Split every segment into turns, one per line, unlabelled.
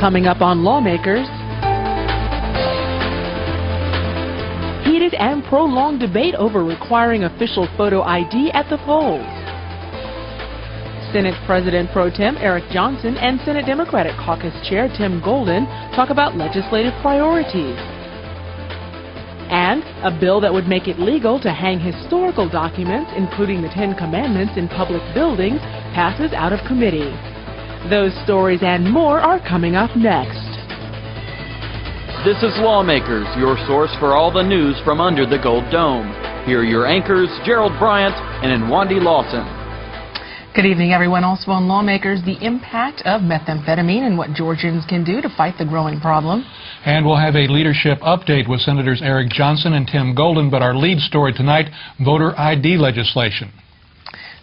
Coming up on Lawmakers, heated and prolonged debate over requiring official photo ID at the polls. Senate President Pro Tem Eric Johnson and Senate Democratic Caucus Chair Tim Golden talk about legislative priorities. And a bill that would make it legal to hang historical documents, including the Ten Commandments, in public buildings, passes out of committee. Those stories and more are coming up next.
This is Lawmakers, your source for all the news from under the Gold Dome. Here are your anchors, Gerald Bryant and Nwandi Lawson.
Good evening, everyone. Also on Lawmakers, the impact of methamphetamine and what Georgians can do to fight the growing problem.
And we'll have a leadership update with Senators Eric Johnson and Tim Golden, but our lead story tonight, voter ID legislation.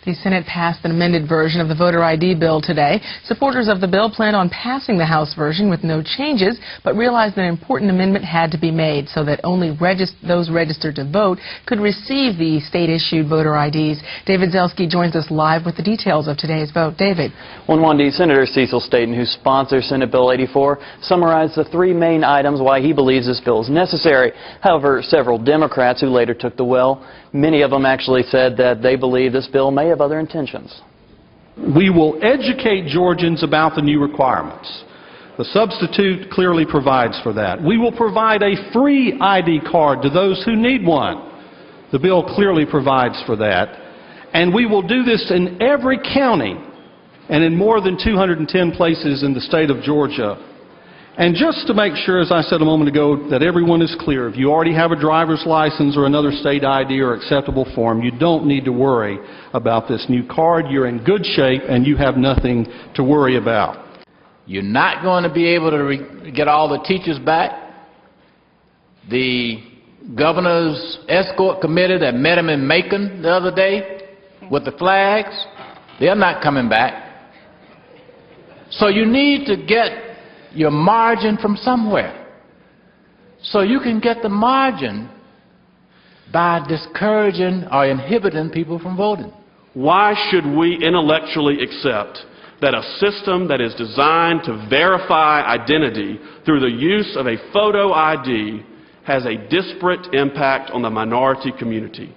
The Senate passed an amended version of the voter ID bill today. Supporters of the bill planned on passing the House version with no changes, but realized an important amendment had to be made so that only those registered to vote could receive the state-issued voter IDs. David Zelski joins us live with the details of today's vote. David.
Nwandi, Senator Cecil Staten, who sponsors Senate Bill 84, summarized the three main items why he believes this bill is necessary. However, several Democrats who later took the well, many of them actually said that they believe this bill may have other intentions.
We will educate Georgians about the new requirements. The substitute clearly provides for that. We will provide a free ID card to those who need one. The bill clearly provides for that. And we will do this in every county and in more than 210 places in the state of Georgia. And just to make sure, as I said a moment ago, that everyone is clear, if you already have a driver's license or another state ID or acceptable form, you don't need to worry about this new card. You're in good shape and you have nothing to worry about.
You're not going to be able to get all the teachers back. The governor's escort committee that met him in Macon the other day with the flags, they're not coming back. So you need to get your margin from somewhere. So you can get the margin by discouraging or inhibiting people from voting.
Why should we intellectually accept that a system that is designed to verify identity through the use of a photo ID has a disparate impact on the minority community?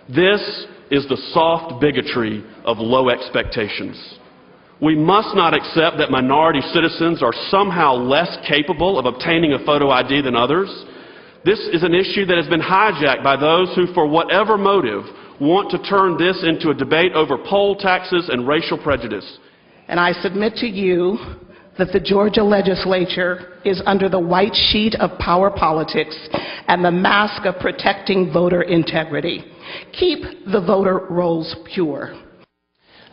This is the soft bigotry of low expectations. We must not accept that minority citizens are somehow less capable of obtaining a photo ID than others. This is an issue that has been hijacked by those who, for whatever motive, want to turn this into a debate over poll taxes and racial prejudice.
And I submit to you that the Georgia legislature is under the white sheet of power politics and the mask of protecting voter integrity. Keep the voter rolls pure.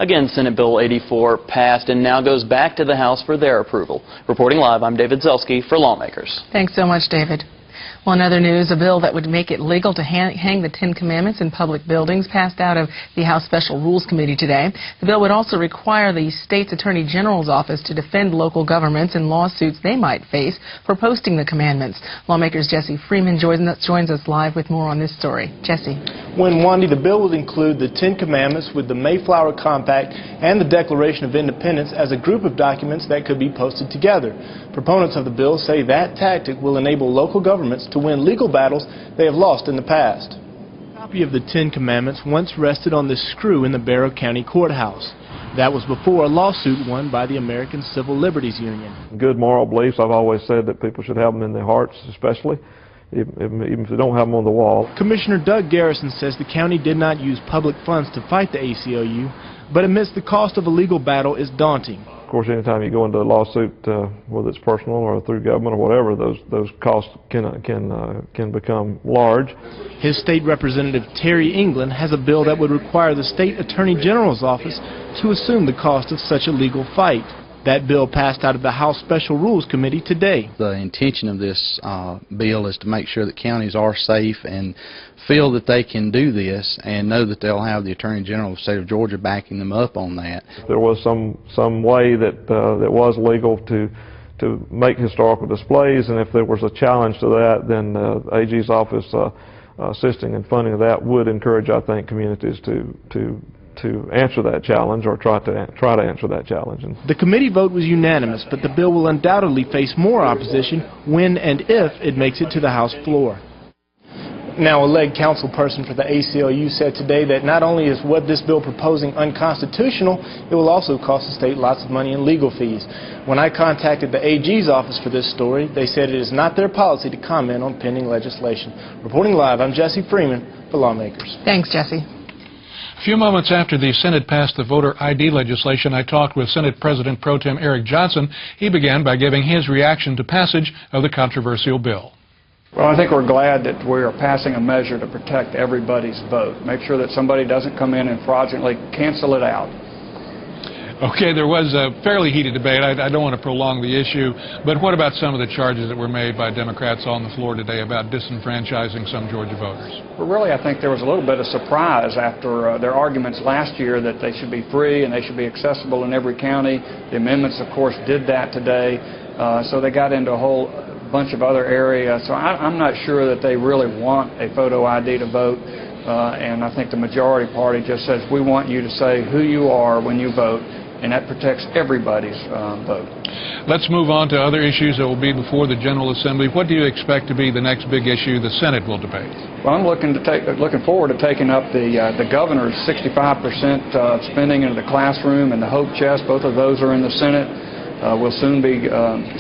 Again, Senate Bill 84 passed and now goes back to the House for their approval. Reporting live, I'm David Zelski for Lawmakers.
Thanks so much, David. Well, in other news, a bill that would make it legal to hang the Ten Commandments in public buildings passed out of the House Special Rules Committee today. The bill would also require the state's Attorney General's office to defend local governments in lawsuits they might face for posting the commandments. Lawmakers Jesse Freeman joins us live with more on this story. Jesse.
Nwandi, the bill would include the Ten Commandments with the Mayflower Compact and the Declaration of Independence as a group of documents that could be posted together. Proponents of the bill say that tactic will enable local governments to win legal battles they have lost in the past. A copy of the Ten Commandments once rested on this screw in the Barrow County Courthouse. That was before a lawsuit won by the American Civil Liberties Union.
Good moral beliefs, I've always said that people should have them in their hearts, especially, even if they don't have them on the wall.
Commissioner Doug Garrison says the county did not use public funds to fight the ACLU, but admits the cost of a legal battle is daunting.
Of course, anytime you go into a lawsuit, whether it's personal or through government or whatever, those costs can become large.
His state representative Terry England has a bill that would require the state attorney general's office to assume the cost of such a legal fight. That bill passed out of the House Special Rules Committee today.
The intention of this bill is to make sure that counties are safe and feel that they can do this and know that they'll have the Attorney General of the state of Georgia backing them up on that.
If there was some way that was legal to make historical displays, and if there was a challenge to that, then AG's office assisting and funding of that would encourage, I think, communities to to answer that challenge or try to answer that challenge. And
the committee vote was unanimous, but the bill will undoubtedly face more opposition when and if it makes it to the House floor. Now, a lead councilperson for the ACLU said today that not only is what this bill proposing unconstitutional, it will also cost the state lots of money in legal fees. When I contacted the AG's office for this story, they said it is not their policy to comment on pending legislation. Reporting live, I'm Jesse Freeman for Lawmakers.
Thanks, Jesse.
A few moments after the Senate passed the voter ID legislation, I talked with Senate President Pro Tem Eric Johnson. He began by giving his reaction to passage of the controversial bill.
Well, I think we're glad that we are passing a measure to protect everybody's vote. Make sure that somebody doesn't come in and fraudulently cancel it out.
Okay, there was a fairly heated debate. I don't want to prolong the issue, but what about some of the charges that were made by Democrats on the floor today about disenfranchising some Georgia voters?
Well, really, I think there was a little bit of surprise after their arguments last year that they should be free and they should be accessible in every county. The amendments, of course, did that today, so they got into a whole bunch of other areas. So I'm not sure that they really want a photo ID to vote, and I think the majority party just says we want you to say who you are when you vote, and that protects everybody's vote.
Let's move on to other issues that will be before the General Assembly. What do you expect to be the next big issue the Senate will debate?
Well, I'm looking forward to taking up the governor's 65% spending into the classroom and the Hope Chest. Both of those are in the Senate. We'll soon be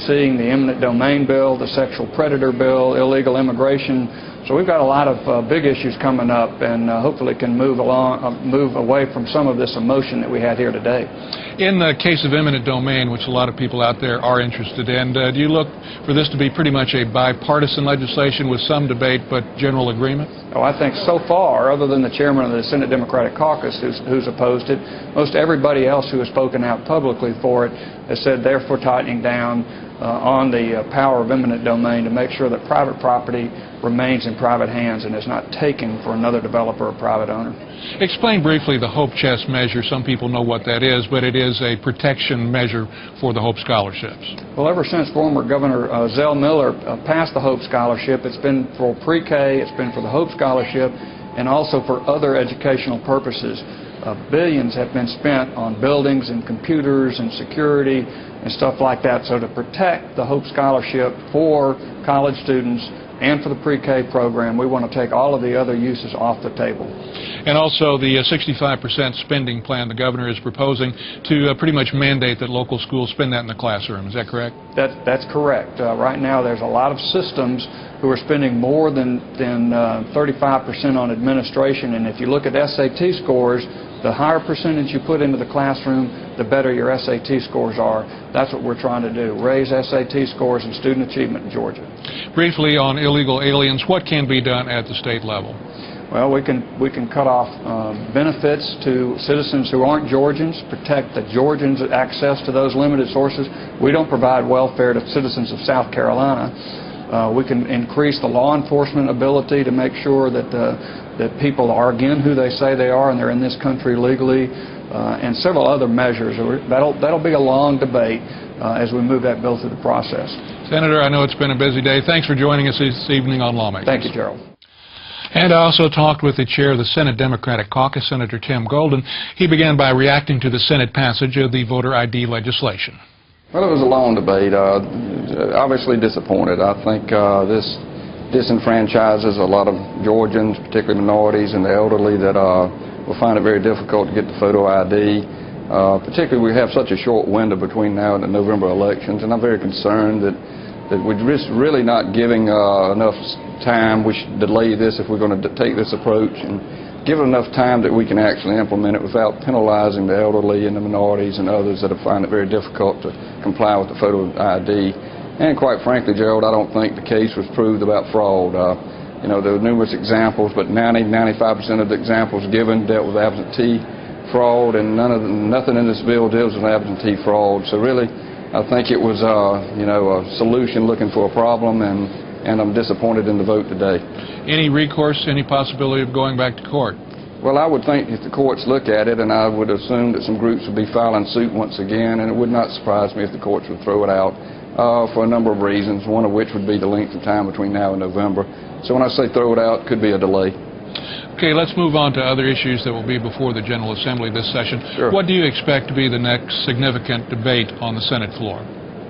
seeing the eminent domain bill, the sexual predator bill, illegal immigration. So we've got a lot of big issues coming up, and hopefully can move away from some of this emotion that we had here today.
In the case of eminent domain, which a lot of people out there are interested in, do you look for this to be pretty much a bipartisan legislation with some debate but general agreement?
Oh, I think so far, other than the chairman of the Senate Democratic Caucus who's opposed it, most everybody else who has spoken out publicly for it has said they're for tightening down on the power of eminent domain to make sure that private property remains in private hands and is not taken for another developer or private owner.
Explain briefly the Hope Chest measure. Some people know what that is, but it is a protection measure for the Hope Scholarships.
Well, ever since former Governor Zell Miller passed the Hope Scholarship, it's been for pre-K, it's been for the Hope Scholarship, and also for other educational purposes. Billions have been spent on buildings and computers and security and stuff like that. So to protect the Hope Scholarship for college students and for the pre-K program, we want to take all of the other uses off the table.
And also the 65% spending plan the governor is proposing to pretty much mandate that local schools spend that in the classroom. Is that correct?
That's correct. Right now there's a lot of systems who are spending more than 35% on administration, and if you look at SAT scores, the higher percentage you put into the classroom, the better your SAT scores are. That's what we're trying to do, raise SAT scores and student achievement in Georgia.
Briefly on illegal aliens, what can be done at the state level?
Well, we can cut off benefits to citizens who aren't Georgians, protect the Georgians' access to those limited sources. We don't provide welfare to citizens of South Carolina. We can increase the law enforcement ability to make sure that that people are, again, who they say they are and they're in this country legally, and several other measures. That'll be a long debate as we move that bill through the process.
Senator, I know it's been a busy day. Thanks for joining us this evening on Lawmakers.
Thank you, Gerald.
And I also talked with the chair of the Senate Democratic Caucus, Senator Tim Golden. He began by reacting to the Senate passage of the voter ID legislation.
Well, it was a long debate. Obviously disappointed. I think this disenfranchises a lot of Georgians, particularly minorities and the elderly, that will find it very difficult to get the photo ID. Particularly, we have such a short window between now and the November elections, and I'm very concerned that we're just really not giving enough time. We should delay this if we're going to take this approach, and give it enough time that we can actually implement it without penalizing the elderly and the minorities and others that find it very difficult to comply with the photo ID. And quite frankly, Gerald, I don't think the case was proved about fraud. You know, there were numerous examples, but 90–95% of the examples given dealt with absentee fraud, and nothing in this bill deals with absentee fraud. So really, I think it was you know, a solution looking for a problem, and I'm disappointed in the vote today.
Any recourse, any possibility of going back to court?
Well, I would think if the courts look at it, and I would assume that some groups would be filing suit once again, and it would not surprise me if the courts would throw it out. For a number of reasons, one of which would be the length of time between now and November. So when I say throw it out, it could be a delay.
Okay, let's move on to other issues that will be before the General Assembly this session.
Sure.
What do you expect to be the next significant debate on the Senate floor?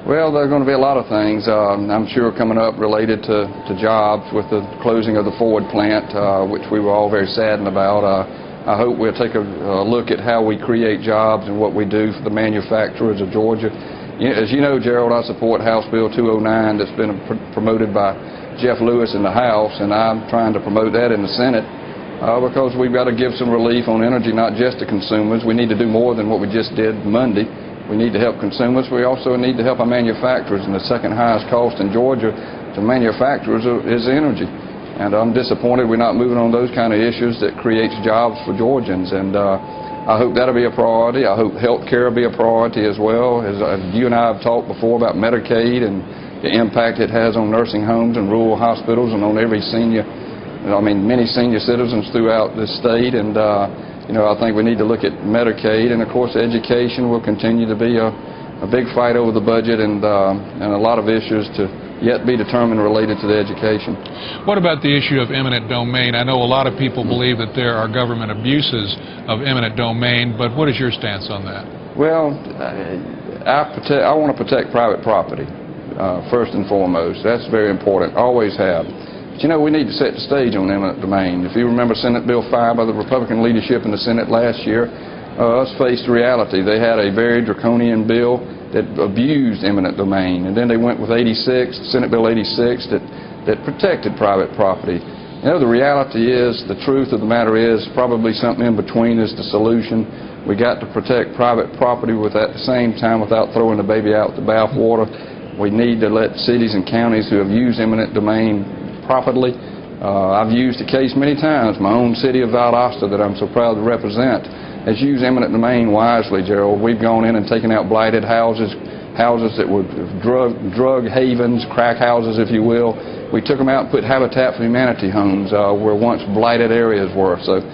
Well, there are going to be a lot of things, I'm sure, coming up related to jobs with the closing of the Ford plant, which we were all very saddened about. I hope we'll take a look at how we create jobs and what we do for the manufacturers of Georgia. As you know, Gerald, I support House Bill 209 that's been promoted by Jeff Lewis in the House, and I'm trying to promote that in the Senate because we've got to give some relief on energy, not just to consumers. We need to do more than what we just did Monday. We need to help consumers. We also need to help our manufacturers, and the second highest cost in Georgia to manufacturers is energy. And I'm disappointed we're not moving on those kind of issues that creates jobs for Georgians. And I hope that'll be a priority. I hope health care will be a priority as well. As you and I have talked before about Medicaid and the impact it has on nursing homes and rural hospitals and on every senior, many senior citizens throughout the state. And I think we need to look at Medicaid, and of course education will continue to be a big fight over the budget, and a lot of issues to yet be determined related to the education.
What about the issue of eminent domain? I know a lot of people believe that there are government abuses of eminent domain, but what is your stance on that?
Well, I want to protect private property first and foremost. That's very important, always have. But we need to set the stage on eminent domain. If you remember Senate Bill 5 by the Republican leadership in the Senate last year, us faced reality. They had a very draconian bill that abused eminent domain, and then they went with Senate Bill 86 that protected private property. The reality is, the truth of the matter is, probably something in between is the solution. We got to protect private property at the same time without throwing the baby out with the bathwater. We need to let cities and counties who have used eminent domain properly. I've used the case many times. My own city of Valdosta, that I'm so proud to represent, has used eminent domain wisely, Gerald. We've gone in and taken out blighted houses that were drug havens, crack houses, if you will. We took them out and put Habitat for Humanity homes where once blighted areas were. So,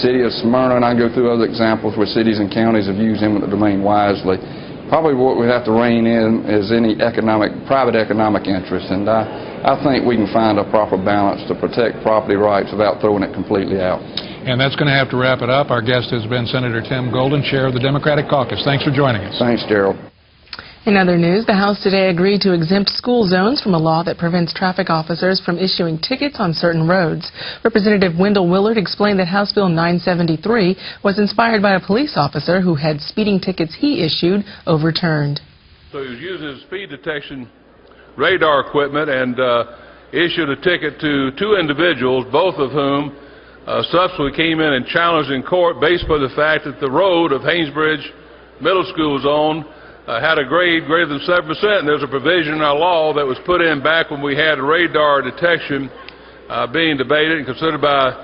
city of Smyrna, and I go through other examples where cities and counties have used eminent domain wisely. Probably what we have to rein in is any private economic interest, and I think we can find a proper balance to protect property rights without throwing it completely out.
And that's going to have to wrap it up. Our guest has been Senator Tim Golden, chair of the Democratic Caucus. Thanks for joining us.
Thanks, Gerald.
In other news, the House today agreed to exempt school zones from a law that prevents traffic officers from issuing tickets on certain roads. Representative Wendell Willard explained that House Bill 973 was inspired by a police officer who had speeding tickets he issued overturned.
So he was using his speed detection radar equipment and issued a ticket to two individuals, both of whom subsequently came in and challenged in court based on the fact that the road of Haynesbridge Middle School zone had a grade greater than 7%, and there's a provision in our law that was put in back when we had radar detection being debated and considered by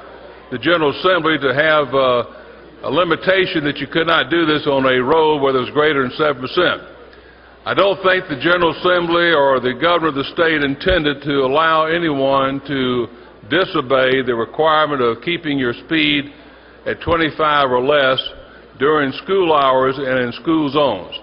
the General Assembly to have a limitation that you could not do this on a road where there's greater than 7%. I don't think the General Assembly or the governor of the state intended to allow anyone to disobey the requirement of keeping your speed at 25 or less during school hours and in school zones.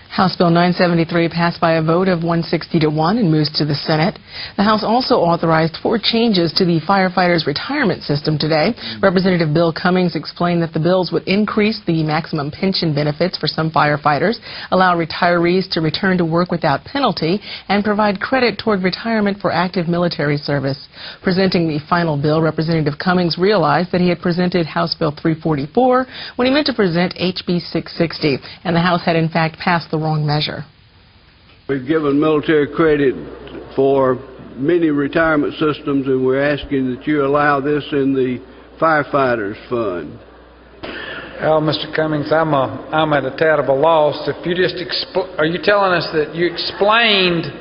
House Bill 973 passed by a vote of 160 to 1 and moves to the Senate. The House also authorized 4 changes to the firefighters' retirement system today. Representative Bill Cummings explained that the bills would increase the maximum pension benefits for some firefighters, allow retirees to return to work without penalty, and provide credit toward retirement for active military service. Presenting the final bill, Representative Cummings realized that he had presented House Bill 344 when he meant to present HB 660, and the House had in fact passed the wrong measure.
We've given military credit for many retirement systems, and we're asking that you allow this in the firefighters fund.
Well, Mr. Cummings, I'm at a terrible loss. If you just are you telling us that you explained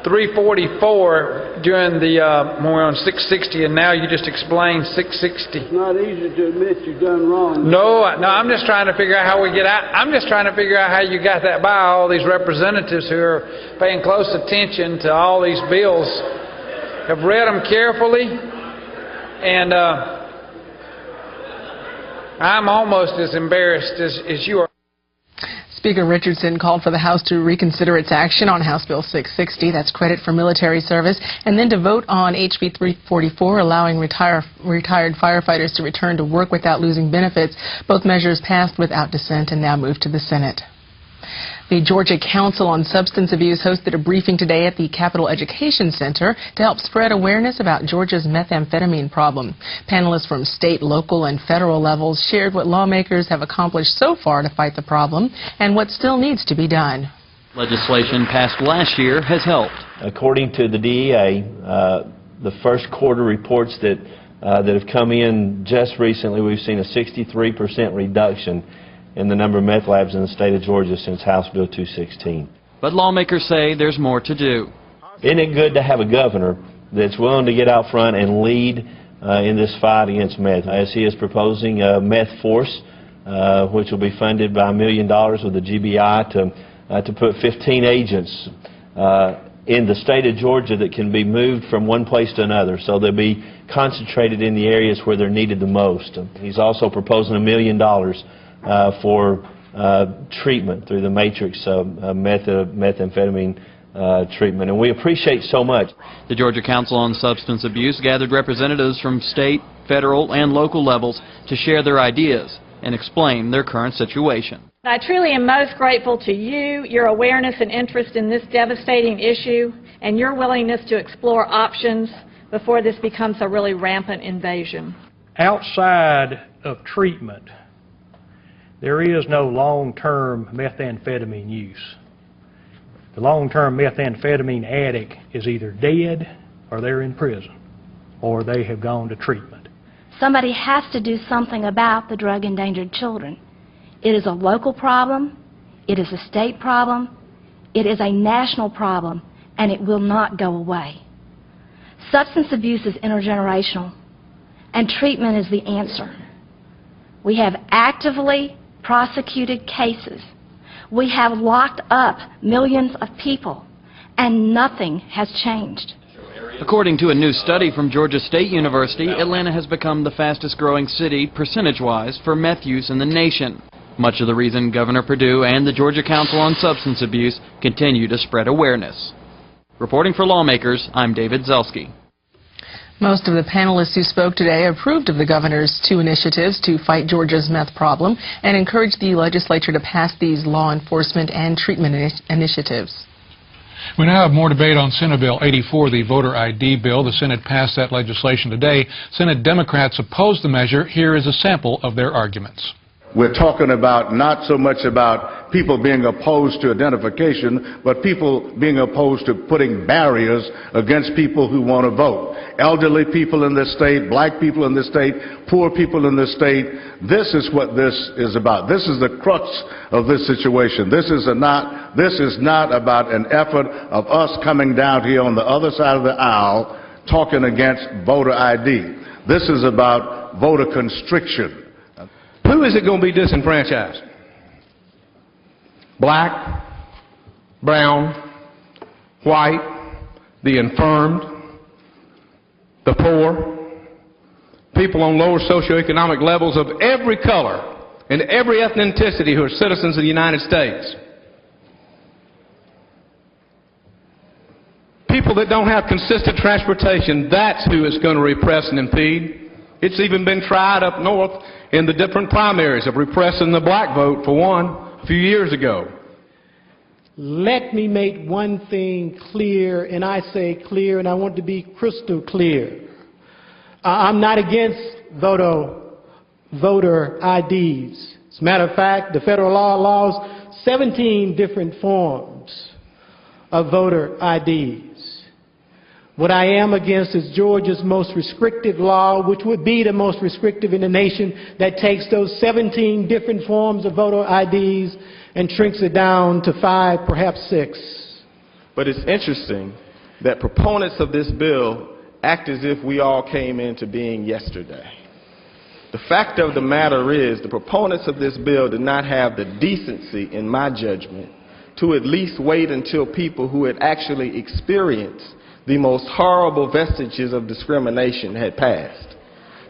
344 during the when we're on 660, and now you just explained 660?
It's not easy to admit you've done wrong.
No, I'm just trying to figure out how we get out. I'm just trying to figure out how you got that by all these representatives who are paying close attention to all these bills, have read them carefully, and I'm almost as embarrassed as you are.
Speaker Richardson called for the House to reconsider its action on House Bill 660, that's credit for military service, and then to vote on HB 344, allowing retired firefighters to return to work without losing benefits. Both measures passed without dissent and now move to the Senate. The Georgia Council on Substance Abuse hosted a briefing today at the Capitol Education Center to help spread awareness about Georgia's methamphetamine problem. Panelists from state, local, and federal levels shared what lawmakers have accomplished so far to fight the problem and what still needs to be done.
Legislation passed last year has helped.
According to the DEA, the first quarter reports that have come in just recently, we've seen a 63% reduction in the number of meth labs in the state of Georgia since House Bill 216.
But lawmakers say there's more to do.
Isn't it good to have a governor that's willing to get out front and lead in this fight against meth, as he is proposing a meth force, which will be funded by $1 million with the GBI to put 15 agents in the state of Georgia that can be moved from one place to another, so they'll be concentrated in the areas where they're needed the most. He's also proposing $1 million for treatment through the matrix methamphetamine treatment, and we appreciate so much.
The Georgia Council on Substance Abuse gathered representatives from state, federal, and local levels to share their ideas and explain their current situation.
I truly am most grateful to you, your awareness and interest in this devastating issue, and your willingness to explore options before this becomes a really rampant invasion.
Outside of treatment, there is no long-term methamphetamine use. The long-term methamphetamine addict is either dead, or they're in prison, or they have gone to treatment.
Somebody has to do something about the drug-endangered children. It is a local problem, it is a state problem, it is a national problem, and it will not go away. Substance abuse is intergenerational, and treatment is the answer. We have actively prosecuted cases. We have locked up millions of people, and nothing has changed.
According to a new study from Georgia State University, Atlanta has become the fastest growing city, percentage-wise, for meth use in the nation. Much of the reason Governor Perdue and the Georgia Council on Substance Abuse continue to spread awareness. Reporting for Lawmakers, I'm David Zelski.
Most of the panelists who spoke today approved of the governor's two initiatives to fight Georgia's meth problem and encouraged the legislature to pass these law enforcement and treatment initiatives.
We now have more debate on Senate Bill 84, the voter ID bill. The Senate passed that legislation today. Senate Democrats opposed the measure. Here is a sample of their arguments.
We're talking about not so much about people being opposed to identification, but people being opposed to putting barriers against people who want to vote. Elderly people in this state, black people in this state, poor people in this state. This is what this is about. This is the crux of this situation. This is not about an effort of us coming down here on the other side of the aisle talking against voter ID. This is about voter constriction.
Who is it going to be disenfranchised? Black, brown, white, the infirmed, the poor, people on lower socioeconomic levels of every color and every ethnicity who are citizens of the United States. People that don't have consistent transportation, that's who is going to repress and impede. It's even been tried up north in the different primaries of repressing the black vote, for one, a few years ago.
Let me make one thing clear, and I say clear, and I want to be crystal clear. I'm not against voter IDs. As a matter of fact, the federal law allows 17 different forms of voter IDs. What I am against is Georgia's most restrictive law, which would be the most restrictive in the nation, that takes those 17 different forms of voter IDs and shrinks it down to 5, perhaps 6.
But it's interesting that proponents of this bill act as if we all came into being yesterday. The fact of the matter is the proponents of this bill did not have the decency, in my judgment, to at least wait until people who had actually experienced the most horrible vestiges of discrimination had passed.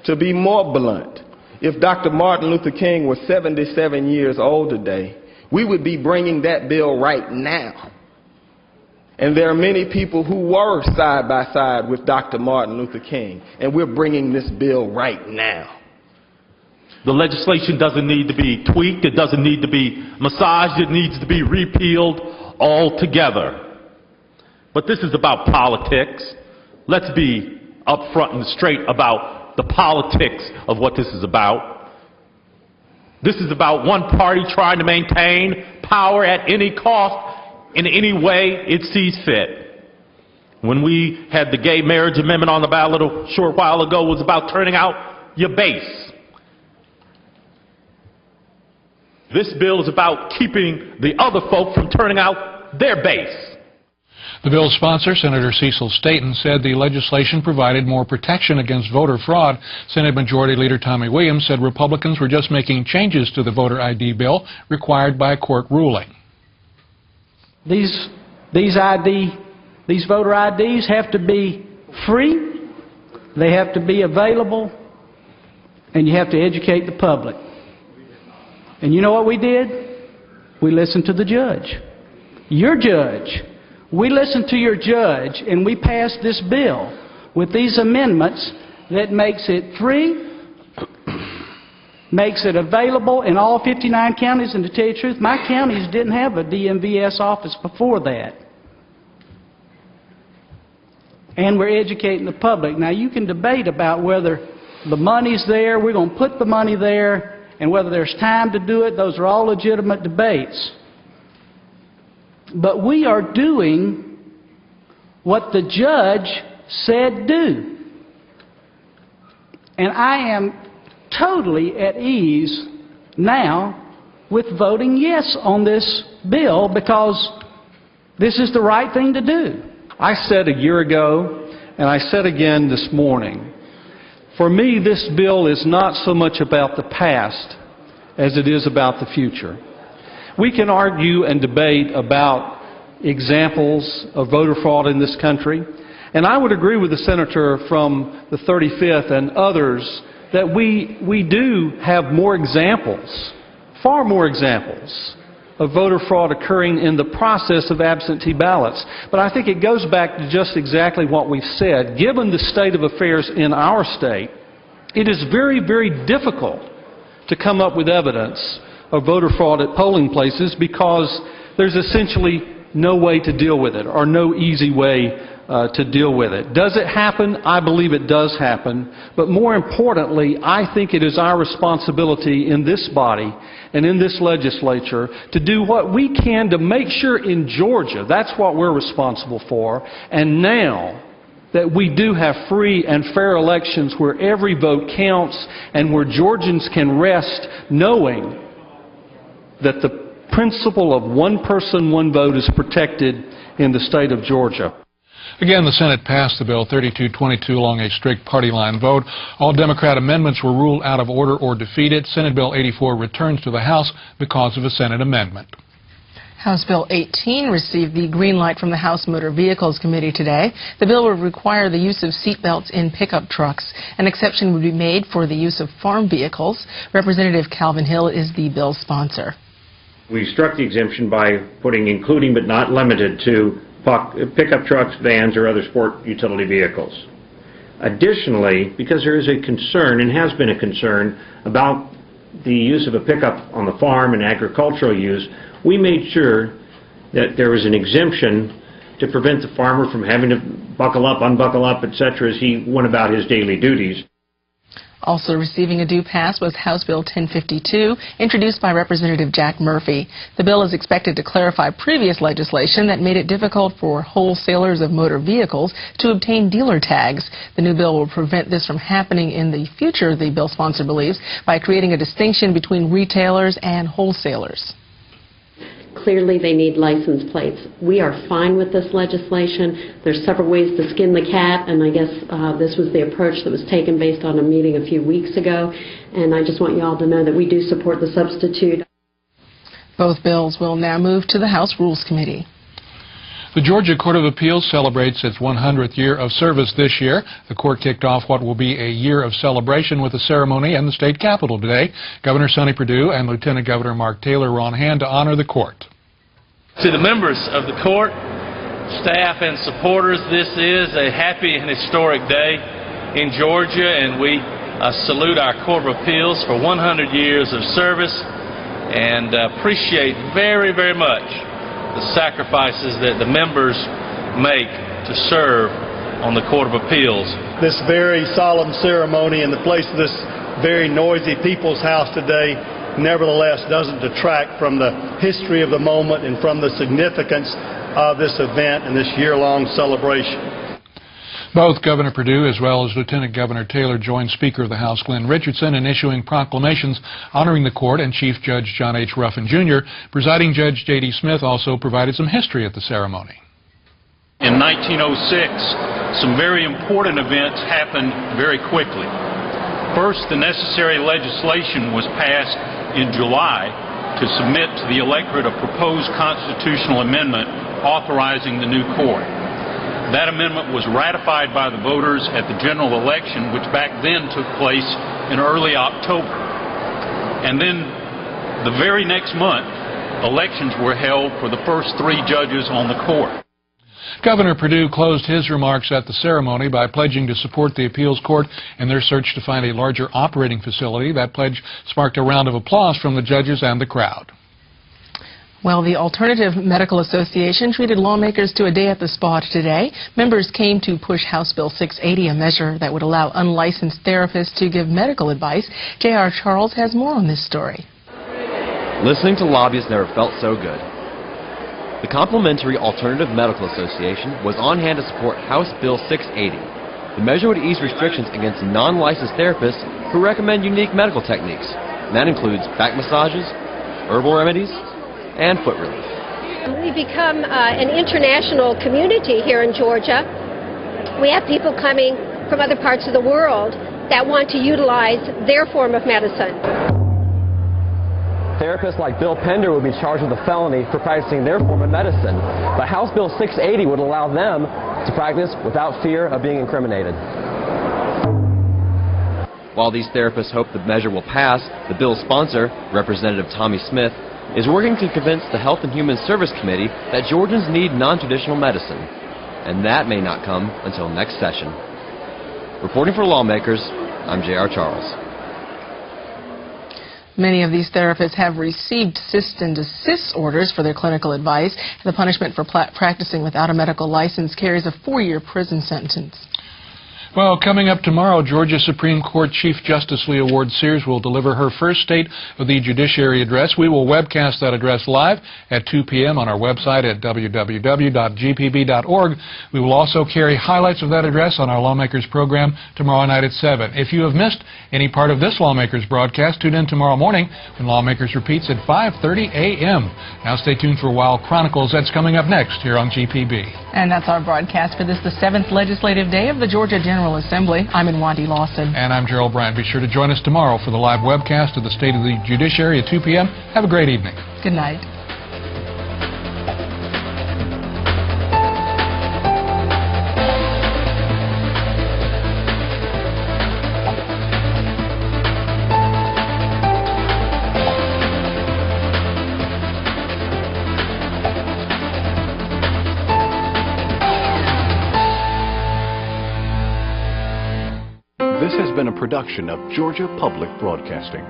To be more blunt, if Dr. Martin Luther King was 77 years old today, we would be bringing that bill right now. And there are many people who were side by side with Dr. Martin Luther King, and we're bringing this bill right now.
The legislation doesn't need to be tweaked, it doesn't need to be massaged, it needs to be repealed altogether. But this is about politics. Let's be upfront and straight about the politics of what this is about. This is about one party trying to maintain power at any cost, in any way it sees fit. When we had the gay marriage amendment on the ballot a short while ago, it was about turning out your base. This bill is about keeping the other folk from turning out their base.
The bill's sponsor, Senator Cecil Staton, said the legislation provided more protection against voter fraud. Senate Majority Leader Tommy Williams said Republicans were just making changes to the voter ID bill required by a court ruling.
These voter IDs have to be free, they have to be available, and you have to educate the public. And you know what we did? We listened to the judge. Your judge. We listened to your judge, and we passed this bill with these amendments that makes it free, makes it available in all 59 counties. And to tell you the truth, my counties didn't have a DMVS office before that. And we're educating the public. Now, you can debate about whether the money's there, we're going to put the money there, and whether there's time to do it. Those are all legitimate debates. But we are doing what the judge said do. And I am totally at ease now with voting yes on this bill because this is the right thing to do.
I said a year ago, and I said again this morning, for me this bill is not so much about the past as it is about the future. We can argue and debate about examples of voter fraud in this country, and I would agree with the senator from the 35th and others that we do have more examples, far more examples, of voter fraud occurring in the process of absentee ballots. But I think it goes back to just exactly what we've said. Given the state of affairs in our state, it is very, very difficult to come up with evidence of voter fraud at polling places because there's essentially no way to deal with it or no easy way to deal with it. Does it happen? I believe it does happen. But more importantly, I think it is our responsibility in this body and in this legislature to do what we can to make sure in Georgia, that's what we're responsible for, and now that we do have free and fair elections where every vote counts and where Georgians can rest knowing that the principle of one person, one vote is protected in the state of Georgia.
Again, the Senate passed the bill 32-22 along a strict party line vote. All Democrat amendments were ruled out of order or defeated. Senate Bill 84 returns to the House because of a Senate amendment.
House Bill 18 received the green light from the House Motor Vehicles Committee today. The bill would require the use of seatbelts in pickup trucks. An exception would be made for the use of farm vehicles. Representative Calvin Hill is the bill's sponsor.
We struck the exemption by putting including but not limited to pickup trucks, vans, or other sport utility vehicles. Additionally, because there is a concern, and has been a concern, about the use of a pickup on the farm and agricultural use, we made sure that there was an exemption to prevent the farmer from having to buckle up, unbuckle up, etc. as he went about his daily duties.
Also receiving a due pass was House Bill 1052, introduced by Representative Jack Murphy. The bill is expected to clarify previous legislation that made it difficult for wholesalers of motor vehicles to obtain dealer tags. The new bill will prevent this from happening in the future, the bill sponsor believes, by creating a distinction between retailers and wholesalers.
Clearly, they need license plates. We are fine with this legislation. There's several ways to skin the cat, and I guess this was the approach that was taken based on a meeting a few weeks ago. And I just want you all to know that we do support the substitute.
Both bills will now move to the House Rules Committee.
The Georgia Court of Appeals celebrates its 100th year of service this year. The court kicked off what will be a year of celebration with a ceremony in the state capitol today. Governor Sonny Perdue and Lieutenant Governor Mark Taylor were on hand to honor the court.
To the members of the court, staff and supporters, this is a happy and historic day in Georgia, and we salute our Court of Appeals for 100 years of service and appreciate very, very much the sacrifices that the members make to serve on the Court of Appeals.
This very solemn ceremony in the place of this very noisy People's House today nevertheless doesn't detract from the history of the moment and from the significance of this event and this year-long celebration.
Both Governor Perdue as well as Lieutenant Governor Taylor joined Speaker of the House Glenn Richardson in issuing proclamations honoring the court, and Chief Judge John H. Ruffin, Jr. Presiding Judge J.D. Smith also provided some history at the ceremony.
In 1906, some very important events happened very quickly. First, the necessary legislation was passed in July to submit to the electorate a proposed constitutional amendment authorizing the new court. That amendment was ratified by the voters at the general election, which back then took place in early October. And then the very next month, elections were held for the first 3 judges on the court.
Governor Perdue closed his remarks at the ceremony by pledging to support the appeals court in their search to find a larger operating facility. That pledge sparked a round of applause from the judges and the crowd.
Well, the Alternative Medical Association treated lawmakers to a day at the spot today. Members came to push House Bill 680, a measure that would allow unlicensed therapists to give medical advice. J.R. Charles has more on this story.
Listening to lobbyists never felt so good. The Complementary Alternative Medical Association was on hand to support House Bill 680. The measure would ease restrictions against non-licensed therapists who recommend unique medical techniques. And that includes back massages, herbal remedies, and foot relief.
We've become an international community here in Georgia. We have people coming from other parts of the world that want to utilize their form of medicine.
Therapists like Bill Pender would be charged with a felony for practicing their form of medicine, but House Bill 680 would allow them to practice without fear of being incriminated.
While these therapists hope the measure will pass, the bill's sponsor, Representative Tommy Smith, is working to convince the Health and Human Service Committee that Georgians need non-traditional medicine, and that may not come until next session. Reporting for Lawmakers, I'm J.R. Charles.
Many of these therapists have received cease and desist orders for their clinical advice. The punishment for practicing without a medical license carries a 4-year prison sentence.
Well, coming up tomorrow, Georgia Supreme Court Chief Justice Leah Ward Sears will deliver her first State of the Judiciary address. We will webcast that address live at 2 p.m. on our website at www.gpb.org. We will also carry highlights of that address on our Lawmakers program tomorrow night at 7. If you have missed any part of this Lawmakers broadcast, tune in tomorrow morning when Lawmakers repeats at 5:30 a.m. Now stay tuned for Wild Chronicles. That's coming up next here on GPB.
And that's our broadcast for this, the 7th legislative day of the Georgia General Assembly. I'm Inwanti Lawson.
And I'm Gerald Bryant. Be sure to join us tomorrow for the live webcast of the State of the Judiciary at 2 p.m. Have a great evening.
Good night.
This has been a production of Georgia Public Broadcasting.